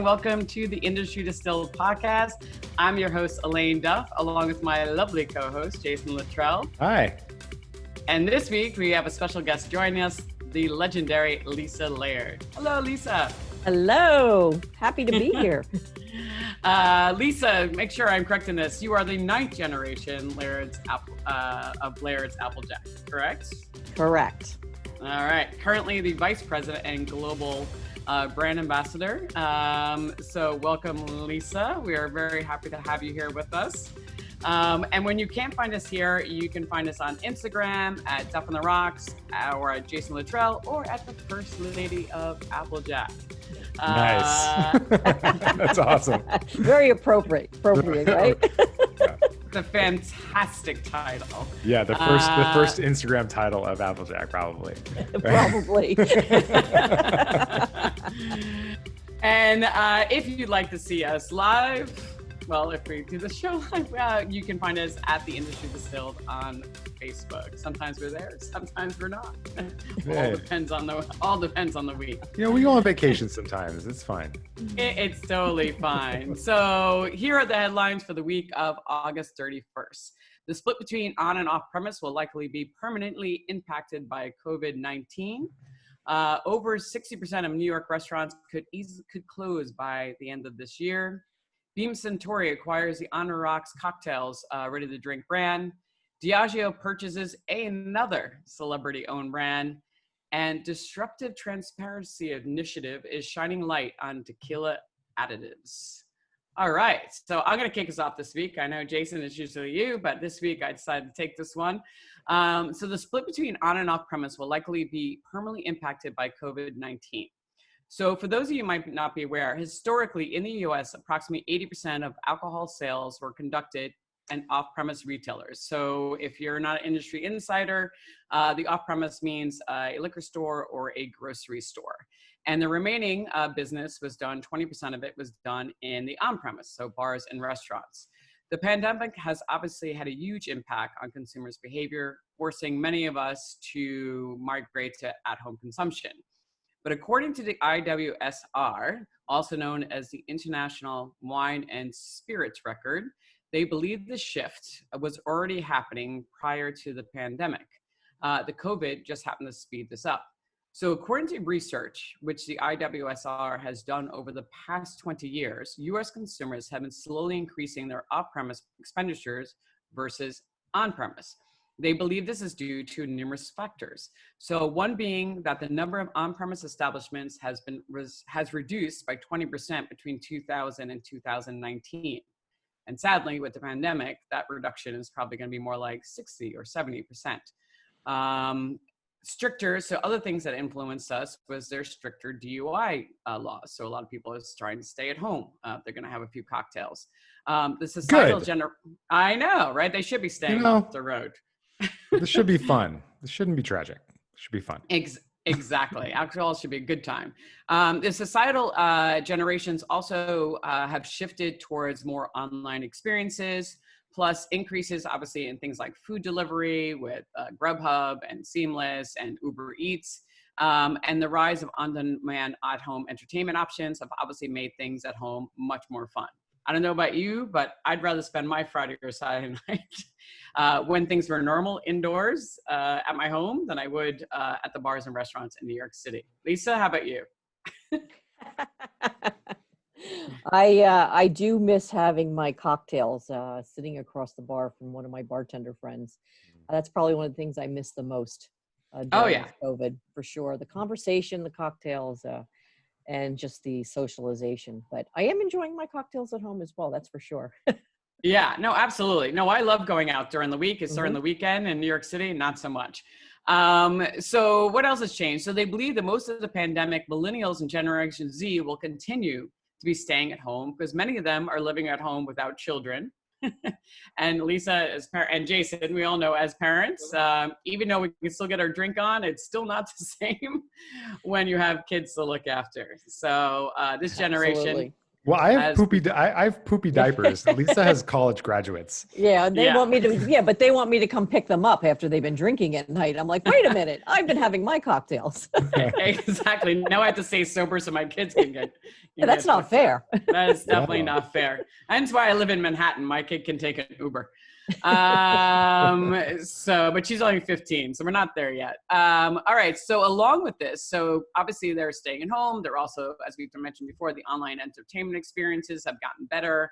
welcome to the Industry Distilled podcast. I'm your host, Elaine Duff, along with my lovely co-host, Jason Littrell. Hi. And this week, we have a special guest joining us, the legendary Lisa Laird. Hello, Lisa. Hello. Happy to be here. Lisa, make sure I'm correct in this. You are the 9th generation of Laird's Applejack, correct? Correct. All right. Currently the Vice President and Global Brand Ambassador. So welcome, Lisa. We are very happy to have you here with us. And when you can't find us here, you can find us on Instagram at Duff on the Rocks, or at Jason Littrell, or at the First Lady of Applejack. Nice. That's awesome. Very appropriate, right? It's a fantastic title. Yeah, the first Instagram title of Applejack, probably. Probably. And if you'd like to see us live, well, if we do the show live, you can find us at the Industry Distilled on Facebook. Sometimes we're there, sometimes we're not. Hey. All depends on the week. You know, we go on vacation sometimes. It's fine. It's totally fine. So here are the headlines for the week of August 31st. The split between on and off premise will likely be permanently impacted by COVID-19. Over 60% of New York restaurants could close by the end of this year. Beam Suntory acquires the On the Rocks cocktails ready-to-drink brand. Diageo purchases another celebrity-owned brand. And Disruptive Transparency Initiative is shining light on tequila additives. All right, so I'm going to kick us off this week. I know, Jason, it's usually you, but this week I decided to take this one. So the split between on and off premise will likely be permanently impacted by COVID-19. So for those of you who might not be aware, historically in the US, approximately 80% of alcohol sales were conducted in off-premise retailers. So if you're not an industry insider, the off-premise means a liquor store or a grocery store. And the remaining business was done, 20% of it was done in the on-premise, so bars and restaurants. The pandemic has obviously had a huge impact on consumers' behavior, forcing many of us to migrate to at-home consumption. But according to the IWSR, also known as the International Wine and Spirits Record, they believe the shift was already happening prior to the pandemic. The COVID just happened to speed this up. So according to research, which the IWSR has done over the past 20 years, US consumers have been slowly increasing their off-premise expenditures versus on-premise. They believe this is due to numerous factors. So one being that the number of on-premise establishments has reduced by 20% between 2000 and 2019. And sadly, with the pandemic, that reduction is probably going to be more like 60 or 70%. So other things that influenced us was their stricter DUI laws. So a lot of people are trying to stay at home. They're going to have a few cocktails. The societal I know, right? They should be staying off the road. This should be fun. This shouldn't be tragic. It should be fun. Exactly. Alcohol should be a good time. The societal generations also have shifted towards more online experiences, plus increases obviously in things like food delivery with Grubhub and Seamless and Uber Eats. And the rise of on-demand at-home entertainment options have obviously made things at home much more fun. I don't know about you, but I'd rather spend my Friday or Saturday night when things were normal indoors at my home than I would at the bars and restaurants in New York City. Lisa, how about you? I do miss having my cocktails sitting across the bar from one of my bartender friends. That's probably one of the things I miss the most during COVID, for sure. The conversation, the cocktails, and just the socialization. But I am enjoying my cocktails at home as well, that's for sure. Yeah, no, absolutely. No, I love going out during the week. It's during the weekend in New York City, not so much. So what else has changed? So they believe that most of the pandemic, millennials and Generation Z will continue to be staying at home because many of them are living at home without children. And Lisa and Jason, we all know as parents, even though we can still get our drink on, it's still not the same when you have kids to look after. So this generation, Well, I have I have poopy diapers. Lisa has college graduates. Yeah, and they want me to. Yeah, but they want me to come pick them up after they've been drinking at night. I'm like, wait a minute, I've been having my cocktails. Exactly. Now I have to stay sober so my kids can get. That's not fair. That is definitely not fair. That's why I live in Manhattan. My kid can take an Uber. But she's only 15, so we're not there yet. All right. So along with this, so obviously they're staying at home. They're also, as we've mentioned before, the online entertainment experiences have gotten better.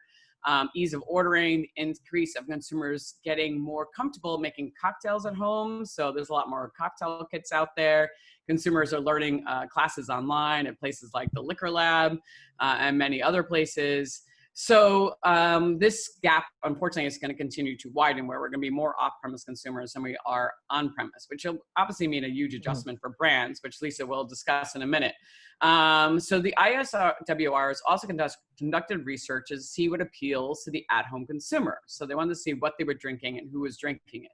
Ease of ordering, increase of consumers getting more comfortable making cocktails at home. So there's a lot more cocktail kits out there. Consumers are learning classes online at places like the Liquor Lab and many other places. So this gap, unfortunately, is going to continue to widen, where we're going to be more off-premise consumers than we are on-premise, which will obviously mean a huge adjustment for brands, which Lisa will discuss in a minute. So the ISWR has also conducted research to see what appeals to the at-home consumer. So they wanted to see what they were drinking and who was drinking it.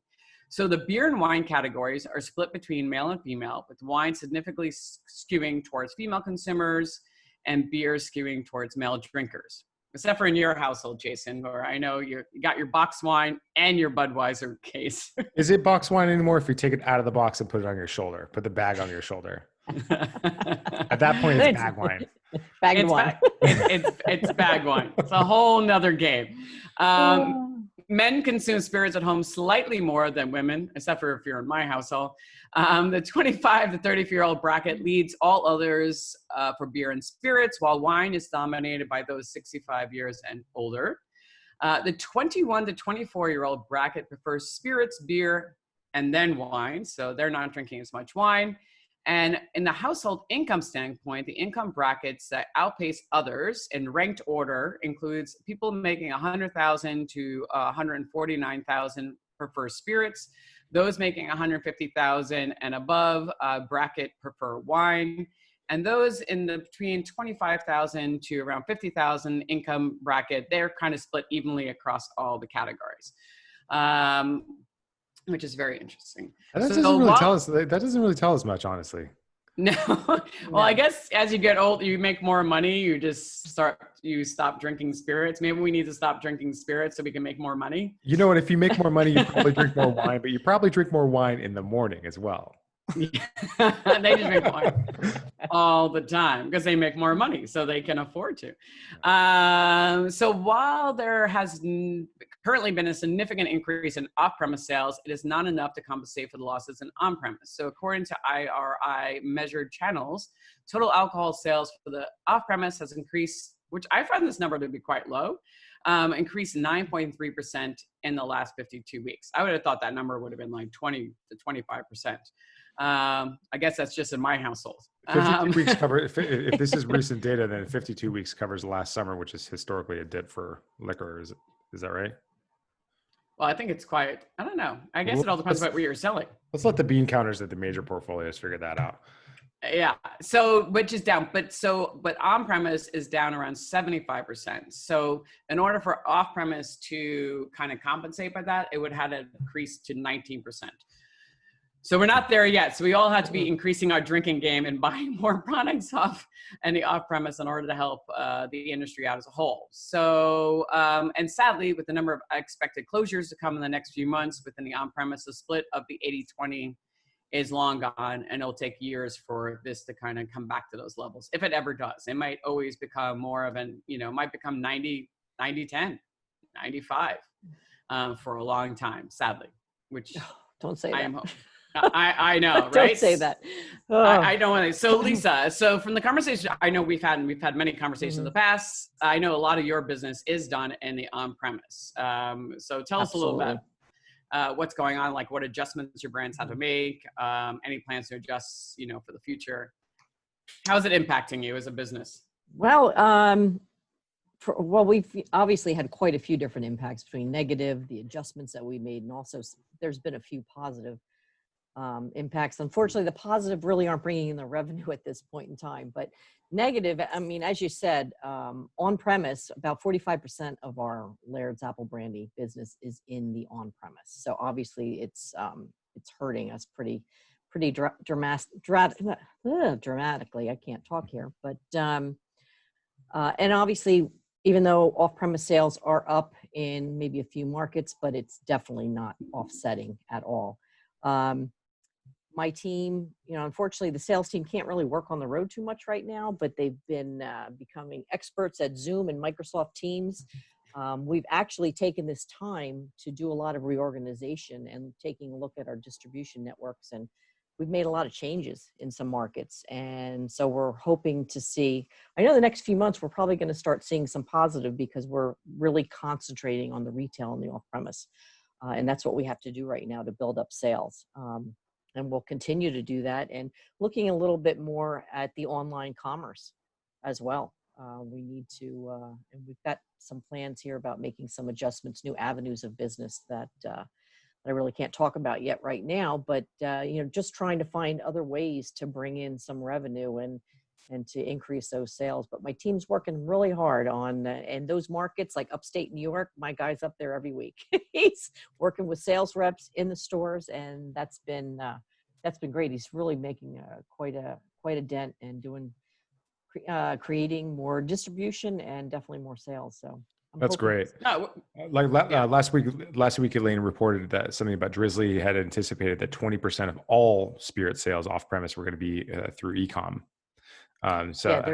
So the beer and wine categories are split between male and female, with wine significantly skewing towards female consumers and beer skewing towards male drinkers. Except for in your household, Jason, where I know you got your box wine and your Budweiser case. Is it box wine anymore if you take it out of the box and put it on your shoulder, put the bag on your shoulder? At that point, it's bag wine. Bagged wine. It's bag wine. It's a whole nother game. Men consume spirits at home slightly more than women, except for if you're in my household. The 25 to 34-year-old bracket leads all others for beer and spirits, while wine is dominated by those 65 years and older. The 21 to 24-year-old bracket prefers spirits, beer, and then wine, so they're not drinking as much wine. And in the household income standpoint, the income brackets that outpace others in ranked order includes people making $100,000 to $149,000 prefer spirits. Those making $150,000 and above bracket prefer wine. And those in the between $25,000 to around $50,000 income bracket, they're kind of split evenly across all the categories. Which is very interesting. That doesn't really tell us much, honestly. No. Well, I guess as you get old, you make more money. You stop drinking spirits. Maybe we need to stop drinking spirits so we can make more money. You know what? If you make more money, you probably drink more wine, but you probably drink more wine in the morning as well. They just drink wine all the time because they make more money, so they can afford to. So while there has currently been a significant increase in off-premise sales, it is not enough to compensate for the losses in on-premise. So according to IRI measured channels, total alcohol sales for the off-premise has increased, which I find this number to be quite low, increased 9.3% in the last 52 weeks. I would have thought that number would have been like 20 to 25%. I guess that's just in my household. 52 weeks cover, if this is recent data, then 52 weeks covers last summer, which is historically a dip for liquor. Is that right? Well, I think it's quite, I don't know. I guess it all depends about what you're selling. Let's let the bean counters at the major portfolios figure that out. Yeah. So, which is down, but on-premise is down around 75%. So in order for off-premise to kind of compensate by that, it would have to increase to 19%. So we're not there yet. So we all have to be increasing our drinking game and buying more products off and the off-premise in order to help the industry out as a whole. So, and sadly, with the number of expected closures to come in the next few months within the on-premise, the split of the 80-20 is long gone, and it'll take years for this to kind of come back to those levels. If it ever does, it might always become more of an, it might become 90, 10, 95 for a long time, sadly, which don't say that. I know, right? Don't say that. Oh. I don't want to. So Lisa, so from the conversation I know we've had many conversations in the past. I know a lot of your business is done in the on-premise. So tell us a little bit what's going on, like what adjustments your brands have to make, any plans to adjust, for the future. How is it impacting you as a business? Well, we've obviously had quite a few different impacts between negative, the adjustments that we made, and also there's been a few positive impacts. Unfortunately, the positive really aren't bringing in the revenue at this point in time, but negative, I mean, as you said, on premise, about 45% of our Laird's apple brandy business is in the on premise. So obviously it's hurting us pretty dramatically. I can't talk here, but And obviously, even though off-premise sales are up in maybe a few markets, but it's definitely not offsetting at all. My team, unfortunately, the sales team can't really work on the road too much right now, but they've been becoming experts at Zoom and Microsoft Teams. We've actually taken this time to do a lot of reorganization and taking a look at our distribution networks, and we've made a lot of changes in some markets. And so we're hoping to see, I know the next few months, we're probably going to start seeing some positive because we're really concentrating on the retail and the off-premise. And that's what we have to do right now to build up sales. And we'll continue to do that, and looking a little bit more at the online commerce as well. We need to, and we've got some plans here about making some adjustments, new avenues of business that I really can't talk about yet right now, but just trying to find other ways to bring in some revenue and to increase those sales. But my team's working really hard on, and those markets like upstate New York, my guy's up there every week. He's working with sales reps in the stores, and that's been great. He's really making quite a dent and creating more distribution and definitely more sales. So that's great. Last week, Elaine reported that something about Drizly had anticipated that 20% of all spirit sales off premise were going to be through e-com. Is that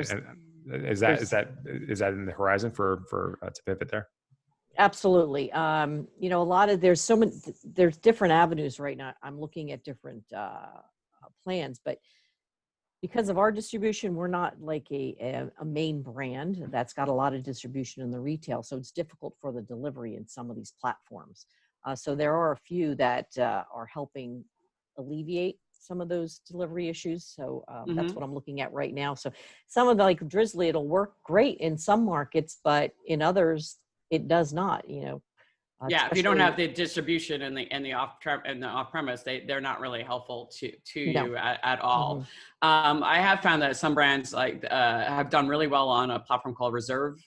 in the horizon for to pivot there? Absolutely. A lot of there's different avenues right now. I'm looking at different plans, but because of our distribution, we're not like a main brand that's got a lot of distribution in the retail. So it's difficult for the delivery in some of these platforms. So there are a few that are helping alleviate some of those delivery issues. So that's what I'm looking at right now. So some of like Drizly, it'll work great in some markets, but in others, it does not, if you don't have the distribution and the off premise, they're not really helpful to you at all. I have found that some brands have done really well on a platform called Reserve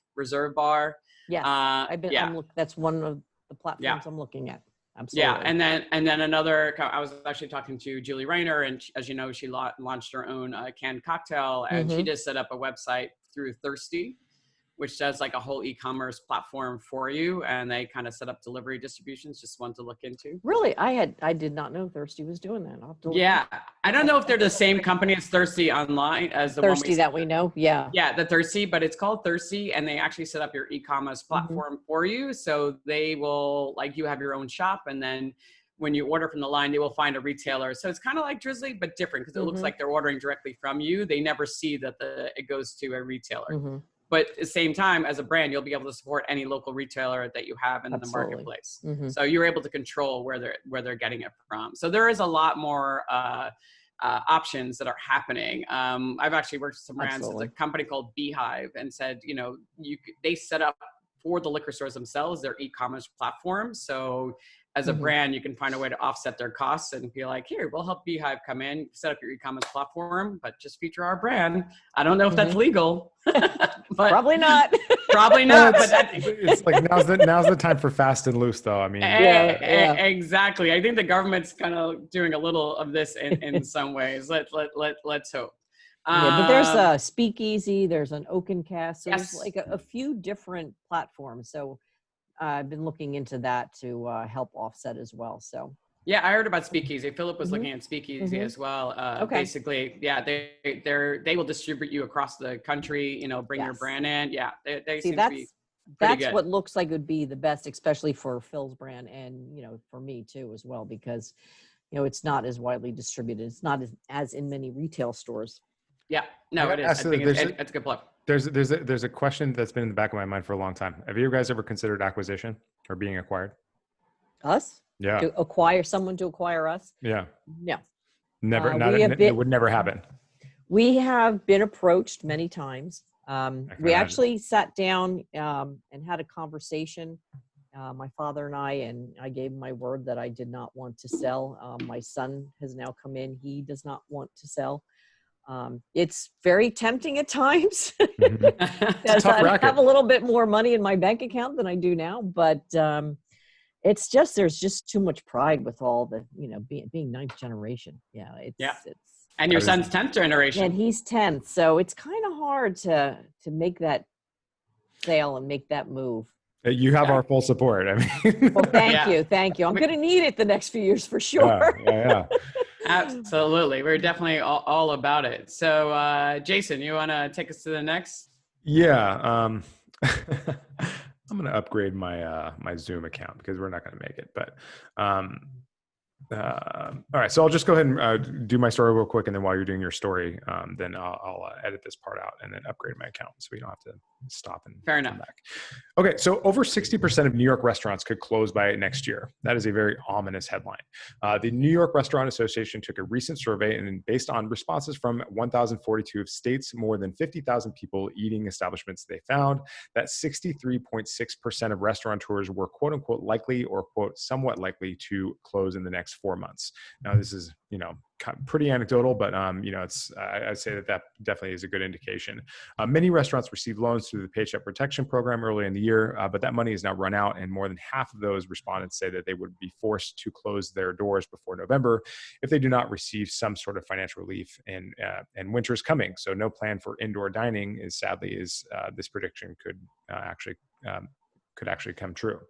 Bar. Yes, that's one of the platforms I'm looking at. Absolutely. Yeah, and then another. I was actually talking to Julie Rayner, and as you know, she launched her own canned cocktail, and she just set up a website through Thirsty, which does like a whole e-commerce platform for you, and they kind of set up delivery distributions. Just one to look into. Really, I did not know Thirsty was doing that. I'll have to look I don't know if they're the same company as Thirsty Online as the Thirsty that we know. Yeah, the Thirsty, but it's called Thirsty, and they actually set up your e-commerce platform for you. So they will you have your own shop, and then when you order from the line, they will find a retailer. So it's kind of like Drizly, but different because it looks like they're ordering directly from you. They never see that it goes to a retailer. But at the same time, as a brand, you'll be able to support any local retailer that you have in the marketplace. So you're able to control where they're getting it from. So there is a lot more options that are happening. I've actually worked with some brands. It's a company called Beehive, and said, they set up for the liquor stores themselves their e-commerce platform. So as a brand, you can find a way to offset their costs and be like, here, we'll help Beehive come in, set up your e-commerce platform, but just feature our brand. I don't know if that's legal. But probably not. Probably not. But it's like now's the time for fast and loose, though. I mean, exactly. I think the government's kind of doing a little of this in some ways. Let's hope. But there's a Speakeasy, there's an Oakencast, so there's like a few different platforms. So I've been looking into that to help offset as well. So yeah, I heard about Speakeasy. Philip was looking at Speakeasy as well. Basically, they will distribute you across the country. Bring your brand in. Yeah, they seem to be pretty good. What looks like would be the best, especially for Phil's brand, and for me too as well, because it's not as widely distributed. It's not as in many retail stores. Yeah, no, it is. I think it's a good plug. There's a question that's been in the back of my mind for a long time. Have you guys ever considered acquisition or being acquired? Us? Yeah. To acquire someone to acquire us? Yeah. No. Never. It would never happen. We have been approached many times. We actually sat down and had a conversation. My father and I gave my word that I did not want to sell. My son has now come in. He does not want to sell. It's very tempting at times. Because I have a little bit more money in my bank account than I do now, but it's just there's just too much pride with all the being ninth generation. And your son's 10th generation, and he's 10th, so it's kind of hard to make that sale and make that move. You have our full support. I mean, well, thank you. I'm going to need it the next few years for sure. Yeah. Absolutely, we're definitely all about it. So, Jason, you want to take us to the next? Yeah, I'm going to upgrade my my Zoom account because we're not going to make it. But all right, so I'll just go ahead and do my story real quick, and then while you're doing your story, then I'll edit this part out and then upgrade my account so we don't have to stop and Fair come enough. back. Okay, so over 60% of New York restaurants could close by next year. That is a very ominous headline. The New York Restaurant Association took a recent survey, and based on responses from 1,042 of states, more than 50,000 people eating establishments, they found that 63.6% of restaurateurs were quote unquote likely or quote somewhat likely to close in the next 4 months. Now, this is, pretty anecdotal, but it's I'd say that definitely is a good indication. Many restaurants received loans through the Paycheck Protection Program early in the year, but that money is now run out, and more than half of those respondents say that they would be forced to close their doors before November if they do not receive some sort of financial relief. And winter is coming, so no plan for indoor dining is this prediction could actually come true.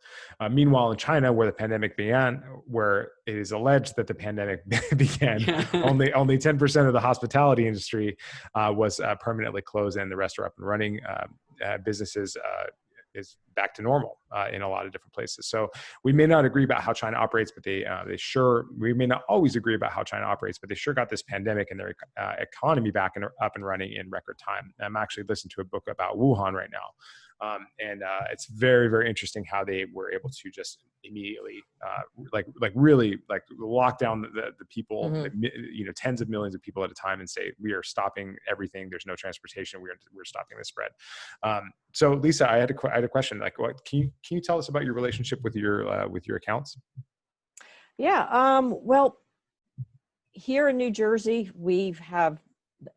Meanwhile, in China, where the pandemic began, where it is alleged that the pandemic began, only 10% of the hospitality industry was permanently closed, and the rest are up and running. Businesses is back to normal in a lot of different places. So we may not agree about how China operates, but we may not always agree about how China operates, but they sure got this pandemic and their economy back and up and running in record time. I'm actually listening to a book about Wuhan right now. And it's very, very interesting how they were able to just immediately, really lock down the people, tens of millions of people at a time, and say, we are stopping everything. There's no transportation. We're stopping the spread. So Lisa, I had a question. Like, what can you tell us about your relationship with your accounts? Yeah. Well, here in New Jersey,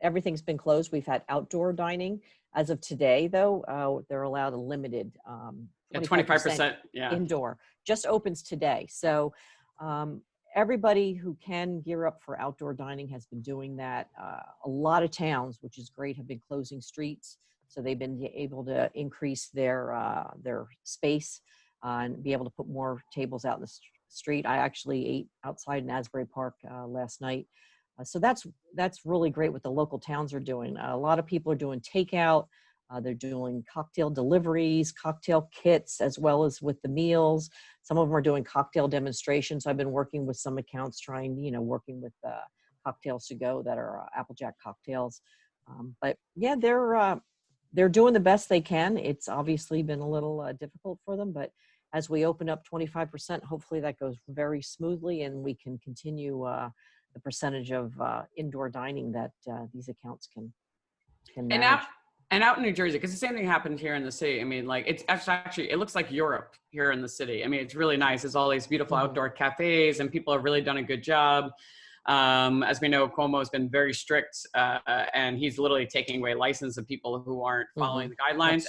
everything's been closed. We've had outdoor dining. As of today, though, they're allowed a limited 25% indoor. Just opens today. So everybody who can gear up for outdoor dining has been doing that. A lot of towns, which is great, have been closing streets. So they've been able to increase their space and be able to put more tables out in the street. I actually ate outside in Asbury Park last night. So that's really great what the local towns are doing. A lot of people are doing takeout. They're doing cocktail deliveries, cocktail kits, as well as with the meals. Some of them are doing cocktail demonstrations. I've been working with some accounts working with cocktails to go that are Applejack cocktails. But yeah, they're doing the best they can. It's obviously been a little difficult for them, but as we open up 25%, hopefully that goes very smoothly and we can continue the percentage of indoor dining that these accounts can manage. And out in New Jersey, because the same thing happened here in the city. I mean, like, it's actually, it looks like Europe here in the city. I mean, it's really nice. There's all these beautiful outdoor cafes, and people have really done a good job. As we know, Cuomo has been very strict, and he's literally taking away license of people who aren't following the guidelines.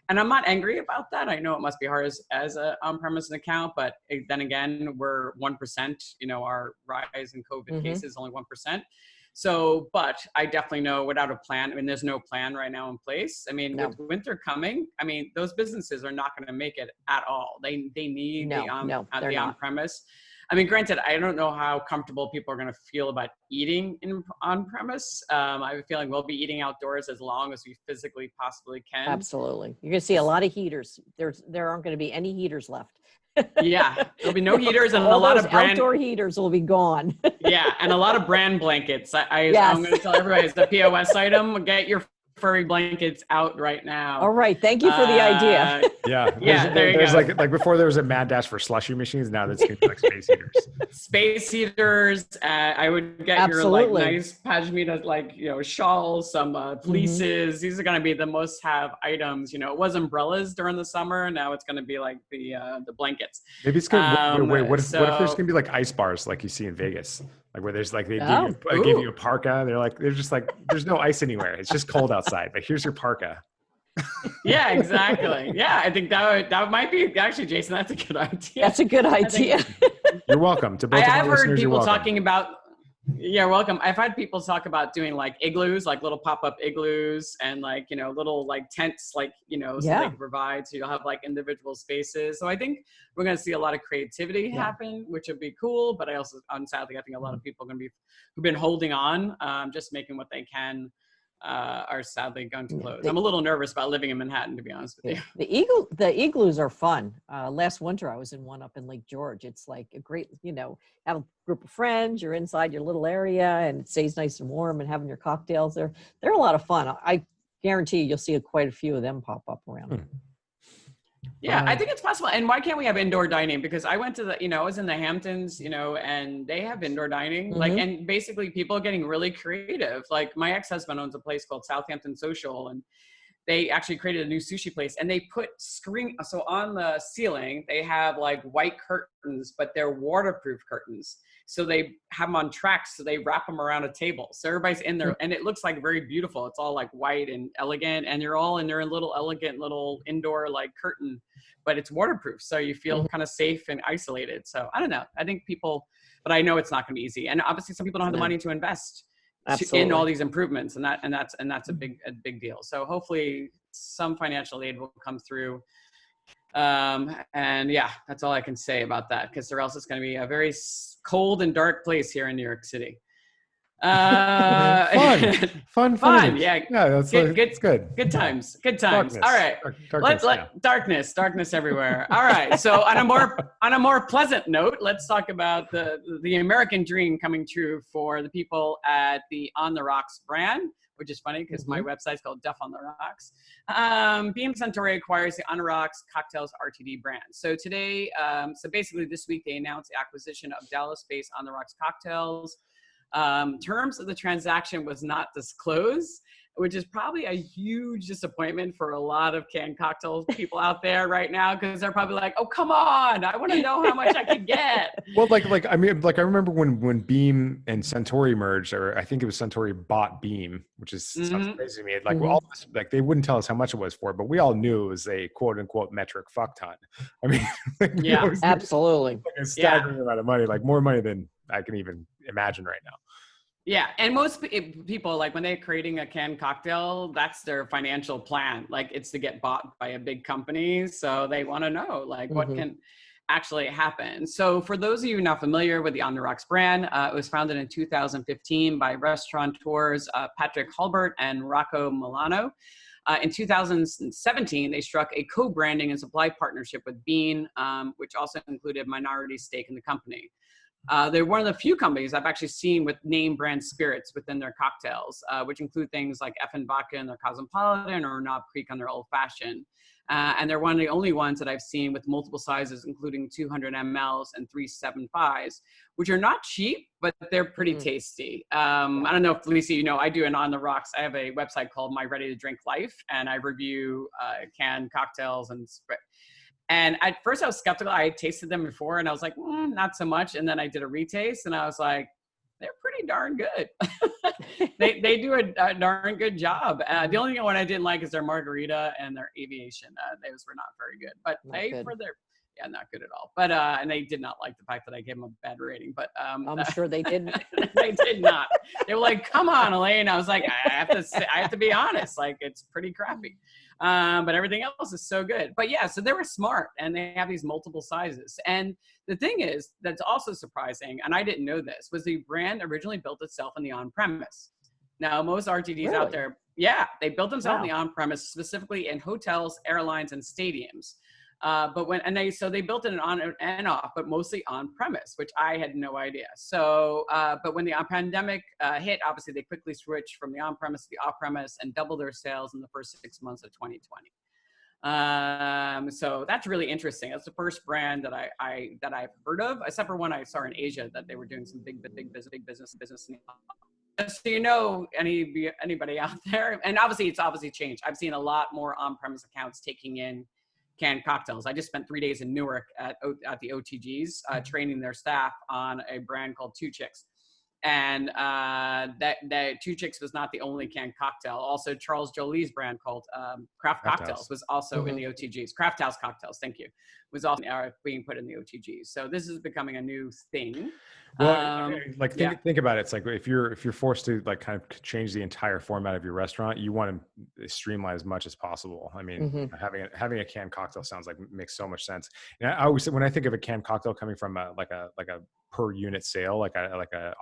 And I'm not angry about that. I know it must be hard as an on-premise account, but then again, we're 1%. Our rise in COVID cases is only 1%. So, but I definitely know without a plan, I mean, there's no plan right now in place. I mean, with winter coming, I mean, those businesses are not going to make it at all. They need the on-premise. I mean, granted, I don't know how comfortable people are going to feel about eating on-premise. I have a feeling we'll be eating outdoors as long as we physically possibly can. Absolutely. You're going to see a lot of heaters. There aren't going to be any heaters left. Yeah, there'll be no heaters, and a lot of outdoor heaters will be gone. Yeah, and a lot of brand blankets. I'm going to tell everybody, it's a POS item. Get your furry blankets out right now. All right, thank you for the idea. There's like before there was a mad dash for slushy machines. Now that's like space heaters. Space heaters. I would get your nice pashmina shawls, some fleeces. These are going to be the must-have items. It was umbrellas during the summer. Now it's going to be like the blankets. Maybe it's going to wait. What if there's going to be like ice bars like you see in Vegas? Like where there's like they give you a parka. They're just like there's no ice anywhere. It's just cold outside. But here's your parka. Yeah, exactly. Yeah, I think that might be actually, Jason. That's a good idea. That's a good idea. You're welcome. To both I've of our heard listeners, people talking about. You're welcome. I've had people talk about doing like igloos, like little pop-up igloos, and like, you know, little like tents, like, you know, so they can provide, so you'll have like individual spaces. So I think we're going to see a lot of creativity happen, which would be cool. But I also, sadly, I think a lot of people are going to be, who've been holding on, just making what they can, are sadly going to close. I'm a little nervous about living in Manhattan, to be honest with you. The igloos are fun. Last winter I was in one up in Lake George. It's like a great, you know, have a group of friends, you're inside your little area and it stays nice and warm, and having your cocktails. They're a lot of fun. I guarantee you'll see quite a few of them pop up around. Yeah, I think it's possible. And why can't we have indoor dining? Because I went to the, you know, I was in the Hamptons, you know, and they have indoor dining. Like, and basically people are getting really creative. Like my ex-husband owns a place called Southampton Social, and they actually created a new sushi place, and they put so on the ceiling, they have like white curtains, but they're waterproof curtains. So they have them on tracks, so they wrap them around a table. So everybody's in there, and it looks like very beautiful. It's all like white and elegant, and they're in a little elegant little indoor like curtain, but it's waterproof. So you feel kind of safe and isolated. So I don't know. I think but I know it's not going to be easy. And obviously some people don't have the money to invest in all these improvements, and that's a big deal. So hopefully some financial aid will come through. And yeah, that's all I can say about that, because or else it's going to be a very cold and dark place here in New York City. Fun. Yeah, that's good. Good times. Darkness. All right. Darkness everywhere. All right. So on a more pleasant note, let's talk about the American dream coming true for the people at the On the Rocks brand, which is funny because my website's called Duff on the Rocks. Beam Suntory acquires the On the Rocks Cocktails RTD brand. So today, so basically this week, they announced the acquisition of Dallas-based On the Rocks Cocktails. Terms of the transaction was not disclosed, which is probably a huge disappointment for a lot of canned cocktail people out there right now, because they're probably like, "Oh, come on! I want to know how much I could get." Well, I remember when Beam and Suntory merged, or I think it was Suntory bought Beam, which is sounds crazy to me. Like all of us, like they wouldn't tell us how much it was for, but we all knew it was a quote unquote metric fuck ton. I mean, absolutely, like a staggering amount of money, like more money than I can even imagine right now. Yeah, and most people, like when they're creating a canned cocktail, that's their financial plan. Like it's to get bought by a big company, so they want to know like what can actually happen. So for those of you not familiar with the On the Rocks brand, it was founded in 2015 by restaurateurs Patrick Hulbert and Rocco Milano. In 2017, they struck a co-branding and supply partnership with Beam, which also included minority stake in the company. They're one of the few companies I've actually seen with name brand spirits within their cocktails, which include things like Effin' Vodka in their Cosmopolitan or Knob Creek on their Old Fashioned. And they're one of the only ones that I've seen with multiple sizes, including 200 mLs and 375s, which are not cheap, but they're pretty tasty. I don't know if, Lisa, you know, I do an On the Rocks. I have a website called My Ready to Drink Life, and I review canned cocktails and And at first I was skeptical. I had tasted them before and I was like, not so much. And then I did a retaste and I was like, they're pretty darn good. they do a darn good job. The only one I didn't like is their margarita and their aviation. Those were not very good, but not good at all. But, and they did not like the fact that I gave them a bad rating, but I'm sure they didn't. They did not. They were like, come on, Elaine. I was like, I have to be honest. Like it's pretty crappy. But everything else is so good. But yeah, so they were smart and they have these multiple sizes. And the thing is, that's also surprising, and I didn't know this, was the brand originally built itself in the on-premise. Now, most RTDs out there, they built themselves in the on-premise, specifically in hotels, airlines, and stadiums. So they built it on and off, but mostly on premise, which I had no idea. So, but when the pandemic hit, obviously they quickly switched from the on premise to the off premise and doubled their sales in the first 6 months of 2020. So that's really interesting. That's the first brand that I've heard of, except for one I saw in Asia that they were doing some big business. So you know, anybody out there, and it's obviously changed. I've seen a lot more on-premise accounts taking in canned cocktails. I just spent 3 days in Newark at the OTGs training their staff on a brand called Two Chicks. And that Two Chicks was not the only canned cocktail. Also, Charles Jolie's brand called Craft Cocktails was also in the OTGs. Craft House Cocktails, thank you, was also being put in the OTGs. So this is becoming a new thing. Well, think about it. It's like if you're forced to like kind of change the entire format of your restaurant, you want to streamline as much as possible. I mean, having a canned cocktail sounds like makes so much sense. And I always, when I think of a canned cocktail coming from a per unit sale, like a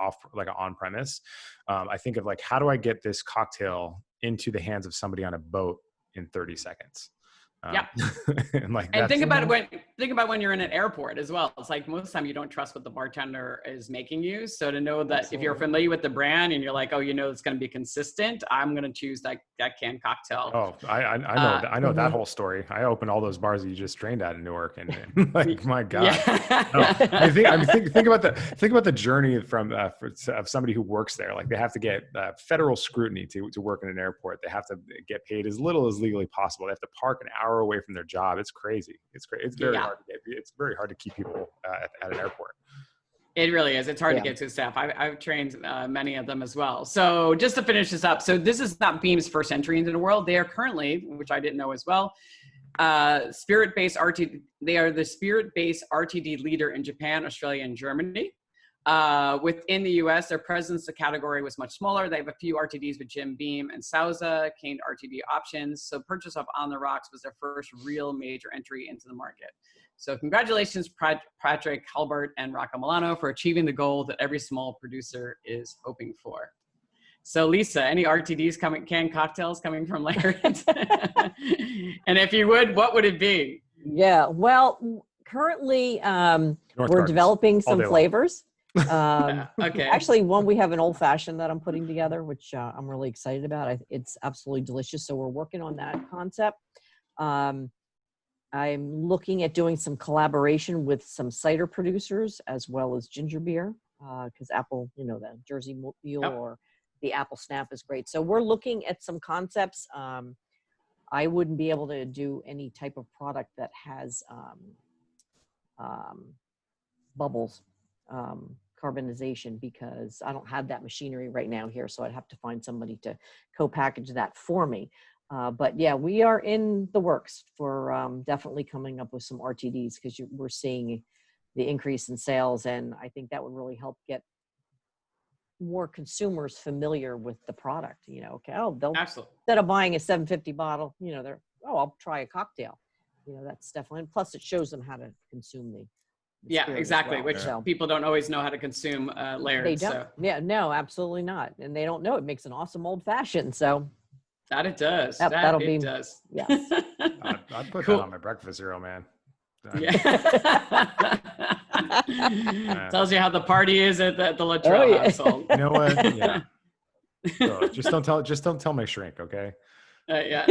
on premise, I think of like, how do I get this cocktail into the hands of somebody on a boat in 30 seconds? And think about when you're in an airport as well. It's like most of the time you don't trust what the bartender is making you. So to know that if you're familiar with the brand and you're like, oh, it's going to be consistent, I'm going to choose that canned cocktail. Oh, I know that whole story. I opened all those bars that you just trained at in Newark, and like, my God. I think about the journey of somebody who works there. Like they have to get federal scrutiny to work in an airport. They have to get paid as little as legally possible. They have to park an hour away from their job. It's crazy. It's very hard to get. It's very hard to keep people at an airport. It really is. It's hard to get to staff. I've trained many of them as well. So just to finish this up, so this is not Beam's first entry into the world. They are currently, which I didn't know as well, spirit-based RTD. They are the spirit-based RTD leader in Japan, Australia, and Germany. Within the US, their presence, the category was much smaller. They have a few RTDs with Jim Beam and Sauza, canned RTD options. So purchase of On the Rocks was their first real major entry into the market. So congratulations, Patrick, Halbert, and Rocco Milano for achieving the goal that every small producer is hoping for. So Lisa, any RTDs canned cocktails coming from Laird? And if you would, what would it be? Yeah, well, currently we're developing some flavors. Okay. Actually, we have an old fashioned that I'm putting together, which I'm really excited about. It's absolutely delicious. So we're working on that concept. I'm looking at doing some collaboration with some cider producers as well as ginger beer, because apple, the Jersey Mule or the apple snap is great. So we're looking at some concepts. I wouldn't be able to do any type of product that has bubbles, carbonization, because I don't have that machinery right now here. So I'd have to find somebody to co-package that for me. But yeah, we are in the works for definitely coming up with some RTDs, because we're seeing the increase in sales. And I think that would really help get more consumers familiar with the product. They'll Absolutely. Instead of buying a $7.50 bottle, I'll try a cocktail. That's definitely, and plus it shows them how to consume the exactly. well, Which people don't always know how to consume Laird. They don't. So. Yeah, no, absolutely not. And they don't know it makes an awesome old fashioned. So that it does. Does. Yeah. I'd put that on my breakfast cereal, man. Tells you how the party is at the Littrell household. You know what? Yeah. So just don't tell my shrink, okay? Yeah.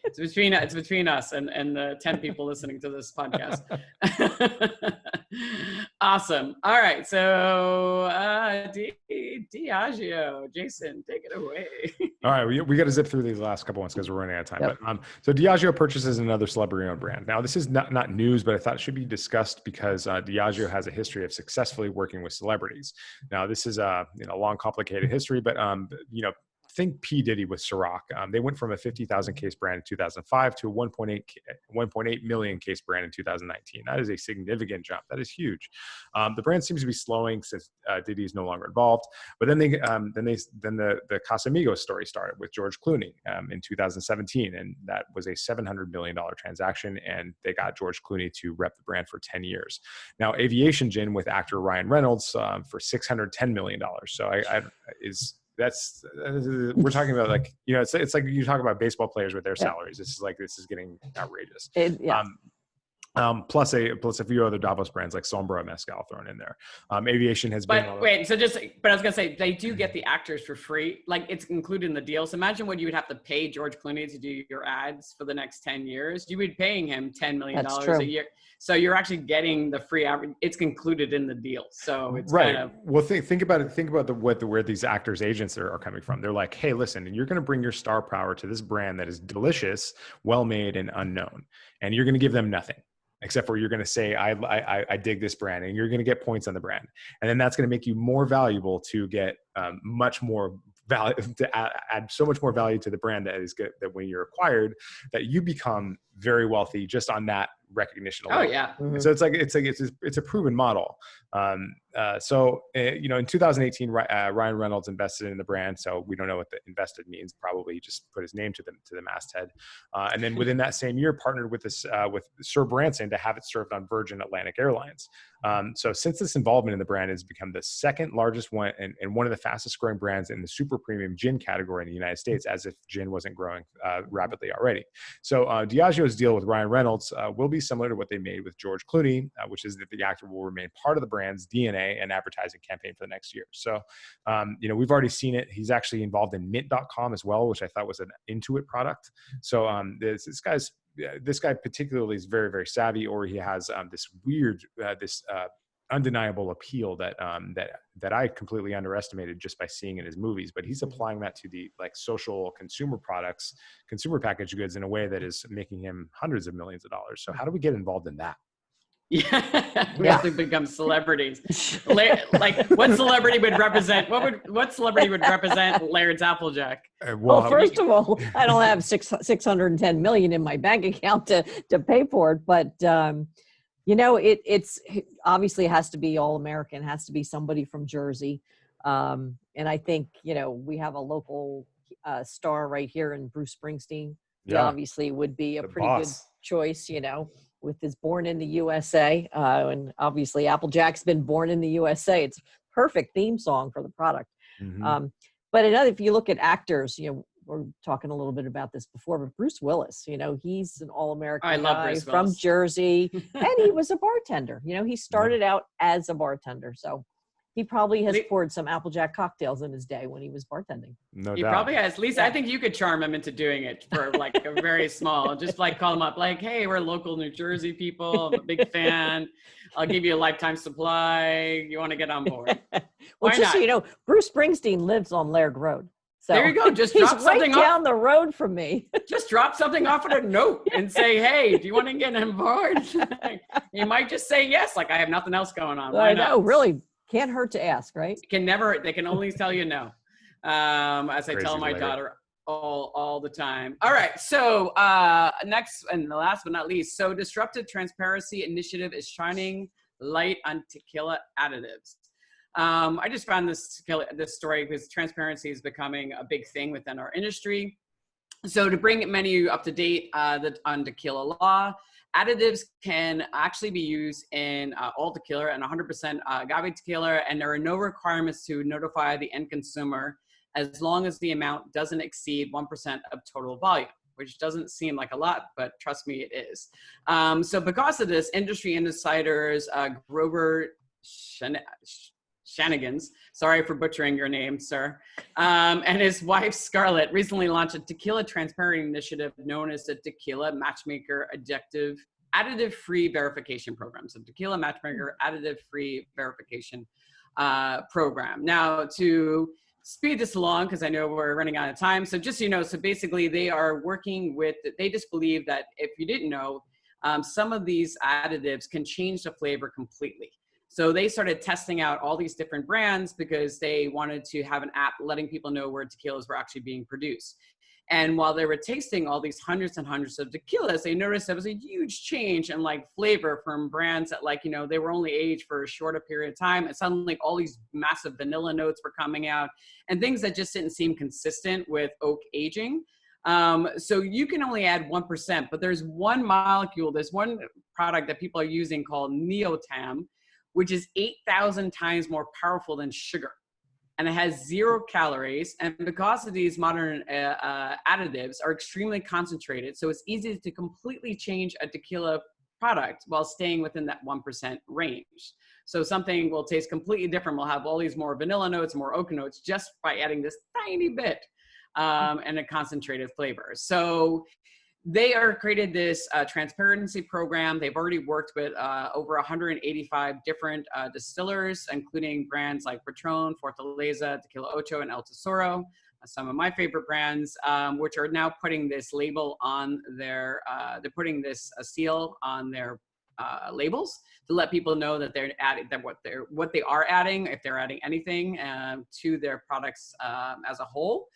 It's between us and the 10 people listening to this podcast. Awesome. All right. So Diageo, Jason, take it away. All right. We got to zip through these last couple ones because we're running out of time. Yep. But so Diageo purchases another celebrity-owned brand. Now, this is not news, but I thought it should be discussed because Diageo has a history of successfully working with celebrities. Now, this is a long, complicated history, but think P. Diddy with Ciroc. They went from a 50,000 case brand in 2005 to a 1.8 million case brand in 2019. That is a significant jump. That is huge. The brand seems to be slowing since Diddy is no longer involved. But then the Casamigos story started with George Clooney in 2017, and that was a $700 million transaction, and they got George Clooney to rep the brand for 10 years. Now, Aviation Gin with actor Ryan Reynolds for $610 million. So we're talking about it's like you talk about baseball players with their salaries. This is getting outrageous. Plus a few other Davos brands like Sombra and Mezcal thrown in there. Aviation has been. But I was gonna say they do get the actors for free. Like it's included in the deal. So imagine what you would have to pay George Clooney to do your ads for the next 10 years. You would be paying him $10 million a year. So you're actually getting the free average. It's included in the deal. So it's right. Kind of, well, think about it. Think about where these actors' agents are coming from. They're like, hey, listen, you're going to bring your star power to this brand that is delicious, well made, and unknown, and you're going to give them nothing. except for you're going to say, I dig this brand, and you're going to get points on the brand. And then that's going to make you more valuable to get much more value, to add so much more value to the brand that is good, that when you're acquired, that you become very wealthy just on that recognition alone. Oh yeah. Mm-hmm. So it's a proven model. In 2018, Ryan Reynolds invested in the brand. So we don't know what the invested means. Probably he just put his name to the masthead. And then within that same year, partnered with with Sir Branson to have it served on Virgin Atlantic Airlines. So since this involvement in the brand has become the second largest one and one of the fastest growing brands in the super premium gin category in the United States, as if gin wasn't growing rapidly already. So Diageo's deal with Ryan Reynolds will be similar to what they made with George Clooney, which is that the actor will remain part of the brand's DNA and advertising campaign for the next year. So, we've already seen it. He's actually involved in Mint.com as well, which I thought was an Intuit product. So this guy particularly is very, very savvy, or he has this weird, undeniable appeal that I completely underestimated just by seeing in his movies. But he's applying that to the social consumer products, consumer packaged goods in a way that is making him hundreds of millions of dollars. So how do we get involved in that? Yeah, we have to become celebrities. Like what celebrity would represent? What celebrity would represent Laird's Applejack? Well, first of all, I don't have 610 million in my bank account to pay for it, but it's obviously has to be all American, has to be somebody from Jersey, and I think we have a local star right here in Bruce Springsteen. He obviously would be a pretty good choice, with his Born in the USA, and obviously Applejack's been born in the USA. It's perfect theme song for the product. Mm-hmm. But if you look at actors, we're talking a little bit about this before, but Bruce Willis, he's an all-American guy from Jersey, and he was a bartender. He started out as a bartender, so he probably has poured some Applejack cocktails in his day when he was bartending. No doubt. He probably has. Lisa, I think you could charm him into doing it for a very small, just call him up hey, we're local New Jersey people. I'm a big fan. I'll give you a lifetime supply. You want to get on board? Well, just so Bruce Springsteen lives on Laird Road. So there you go. Just drop something right down the road from me. Just drop something off at a note and say, hey, do you want to get on board? He might just say yes. I have nothing else going on. I know, really. Can't hurt to ask, right? They can only tell you no. As I tell my daughter all the time. All right. So next and the last but not least, so Disruptive Transparency Initiative is shining light on tequila additives. I just found this story because transparency is becoming a big thing within our industry. So to bring many of you up to date on tequila law, additives can actually be used in all tequila and 100% agave tequila, and there are no requirements to notify the end consumer as long as the amount doesn't exceed 1% of total volume, which doesn't seem like a lot, but trust me, it is. So because of this, industry insiders Grover Shanigans, sorry for butchering your name, sir, and his wife Scarlett recently launched a tequila transparency initiative known as the Tequila Matchmaker Additive-Free Verification Program. So Tequila Matchmaker Additive-Free Verification Program. Now, to speed this along, because I know we're running out of time, so just so basically they are working with, they just believe that if you didn't know, some of these additives can change the flavor completely. So they started testing out all these different brands because they wanted to have an app letting people know where tequilas were actually being produced. And while they were tasting all these hundreds and hundreds of tequilas, they noticed there was a huge change in flavor from brands that they were only aged for a shorter period of time. And suddenly all these massive vanilla notes were coming out and things that just didn't seem consistent with oak aging. So you can only add 1%, but there's one molecule, there's one product that people are using called Neotam, which is 8,000 times more powerful than sugar. And it has 0 calories. And because of these modern additives are extremely concentrated, so it's easy to completely change a tequila product while staying within that 1% range. So something will taste completely different. We'll have all these more vanilla notes, more oak notes, just by adding this tiny bit and a concentrated flavor. So they are created this transparency program. They've already worked with over 185 different distillers, including brands like Patron, Fortaleza, Tequila Ocho, and El Tesoro, some of my favorite brands, which are now putting this label on their, they're putting this seal on their labels to let people know that they're adding that what they are adding, if they're adding anything to their products as a whole.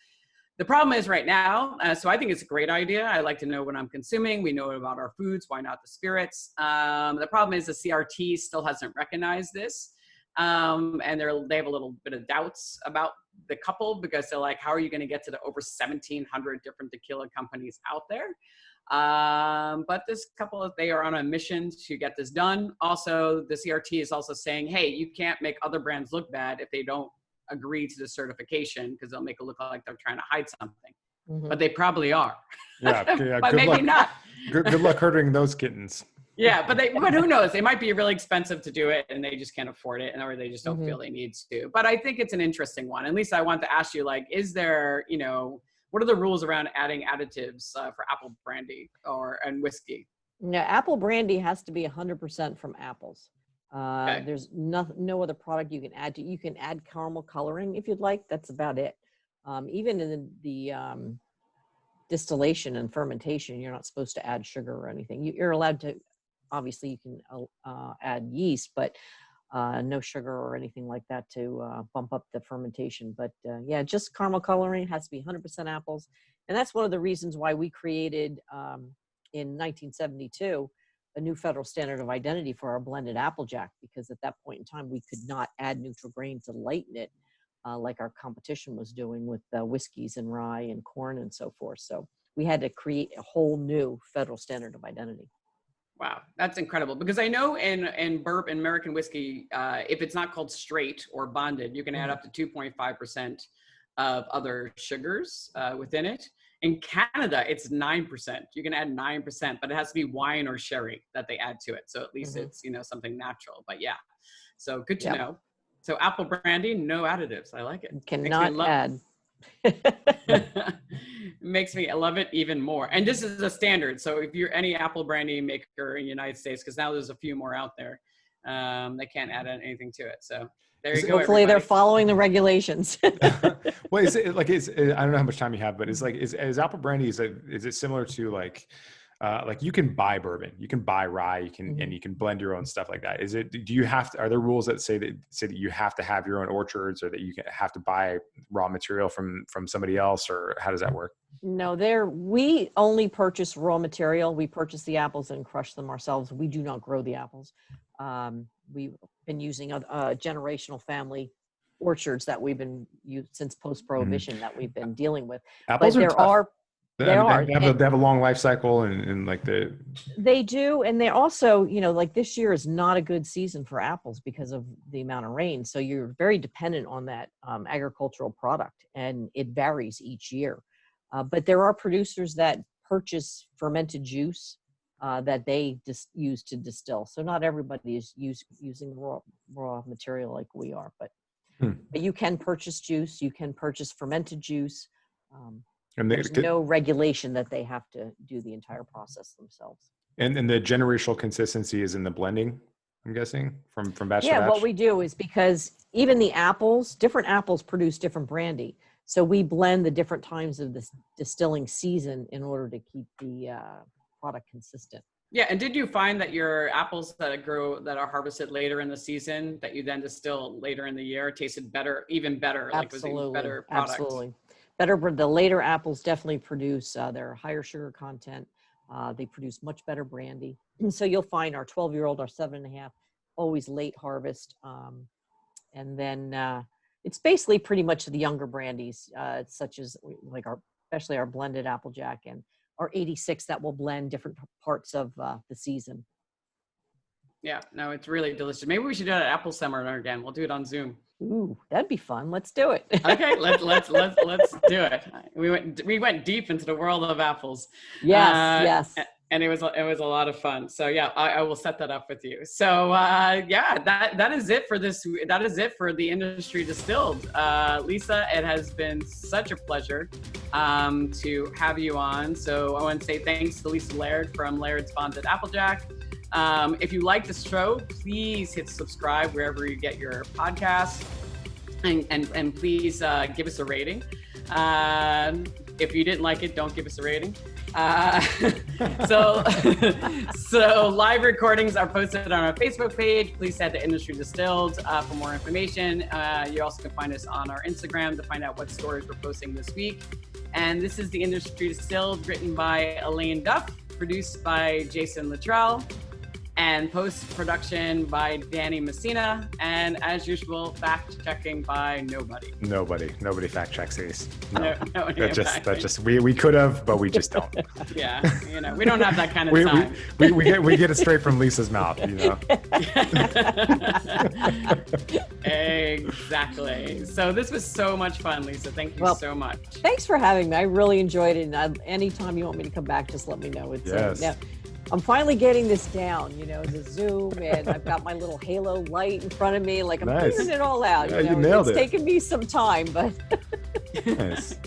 The problem is right now, so I think it's a great idea. I like to know what I'm consuming. We know about our foods. Why not the spirits? The problem is the CRT still hasn't recognized this. And they have a little bit of doubts about the couple because they're like, how are you going to get to the over 1,700 different tequila companies out there? But this couple, they are on a mission to get this done. Also, the CRT is also saying, hey, you can't make other brands look bad if they don't agree to the certification because they'll make it look like they're trying to hide something. Mm-hmm. But they probably are. Yeah, but maybe luck. Not. Good luck herding those kittens. Yeah, but who knows? They might be really expensive to do it and they just can't afford it, or they just don't feel they need to. But I think it's an interesting one. At least I want to ask you, like, is there, what are the rules around adding additives for apple brandy and whiskey? Yeah, apple brandy has to be 100% from apples. Okay. There's no other product you can add to. You can add caramel coloring if you'd like. That's about it. Even in the distillation and fermentation, you're not supposed to add sugar or anything. You're allowed to, obviously you can add yeast, but no sugar or anything like that to bump up the fermentation. But yeah, just caramel coloring. It has to be 100% apples. And that's one of the reasons why we created in 1972 a new federal standard of identity for our blended Applejack, because at that point in time, we could not add neutral grain to lighten it like our competition was doing with whiskeys and rye and corn and so forth. So we had to create a whole new federal standard of identity. Wow, that's incredible. Because I know in American whiskey, if it's not called straight or bonded, you can add up to 2.5% of other sugars within it. In Canada, it's 9%. You can add 9%, but it has to be wine or sherry that they add to it. So at least it's, something natural. But yeah, so good to know. So apple brandy, no additives. I like it. Cannot add. I love it even more. And this is a standard. So if you're any apple brandy maker in the United States, because now there's a few more out there, they can't add anything to it. So there you go. Hopefully they're following the regulations. Well, is it like, I don't know how much time you have, but is apple brandy, is it similar to like you can buy bourbon, you can buy rye, and you can blend your own stuff like that. Are there rules that say that you have to have your own orchards, or that you have to buy raw material from somebody else, or how does that work? No, we only purchase raw material. We purchase the apples and crush them ourselves. We do not grow the apples. We've been using generational family orchards that we've been since post-prohibition that we've been dealing with. Apples but They have a long life cycle, and like they do. And they also, like this year is not a good season for apples because of the amount of rain. So you're very dependent on that agricultural product, and it varies each year. But there are producers that purchase fermented juice that they use to distill. So not everybody is using raw material like we are, but you can purchase juice, you can purchase fermented juice. And there's no regulation that they have to do the entire process themselves. And the generational consistency is in the blending, I'm guessing, from batch to batch? Yeah, what we do is, because even the apples, different apples produce different brandy. So we blend the different times of this distilling season in order to keep the product consistent. Yeah, and did you find that your apples that are harvested later in the season, that you then distill later in the year, tasted better, even better? Absolutely. Like was a better product? Absolutely. The later apples definitely produce their higher sugar content. They produce much better brandy. And so you'll find our 12-year-old, our 7.5, always late harvest. And then it's basically pretty much the younger brandies, such as especially our blended Applejack and our 86 that will blend different parts of the season. Yeah, no, it's really delicious. Maybe we should do it at Apple Summer again. We'll do it on Zoom. Ooh, that'd be fun. Let's do it. Okay, let's do it. We went deep into the world of apples. Yes. And it was a lot of fun. So yeah, I will set that up with you. So that is it for this. That is it for the Industry Distilled. Lisa, it has been such a pleasure to have you on. So I want to say thanks to Lisa Laird from Laird's Bonded Applejack. If you like this show, please hit subscribe wherever you get your podcasts, and please give us a rating. If you didn't like it, don't give us a rating. So live recordings are posted on our Facebook page. Please head to Industry Distilled for more information. You also can find us on our Instagram to find out what stories we're posting this week. And this is the Industry Distilled, written by Elaine Duff, produced by Jason Littrell, and post-production by Danny Messina, and as usual, fact-checking by nobody. Nobody fact-checks these. No, that just we could have, but we just don't. Yeah, we don't have that kind of time. We get it straight from Lisa's mouth, Exactly. So this was so much fun, Lisa. Thank you so much. Thanks for having me. I really enjoyed it. And anytime you want me to come back, just let me know. Yes. I'm finally getting this down, the Zoom, and I've got my little halo light in front of me. Like I'm figuring it all out. Yeah, you nailed it. It's taken me some time, but nice.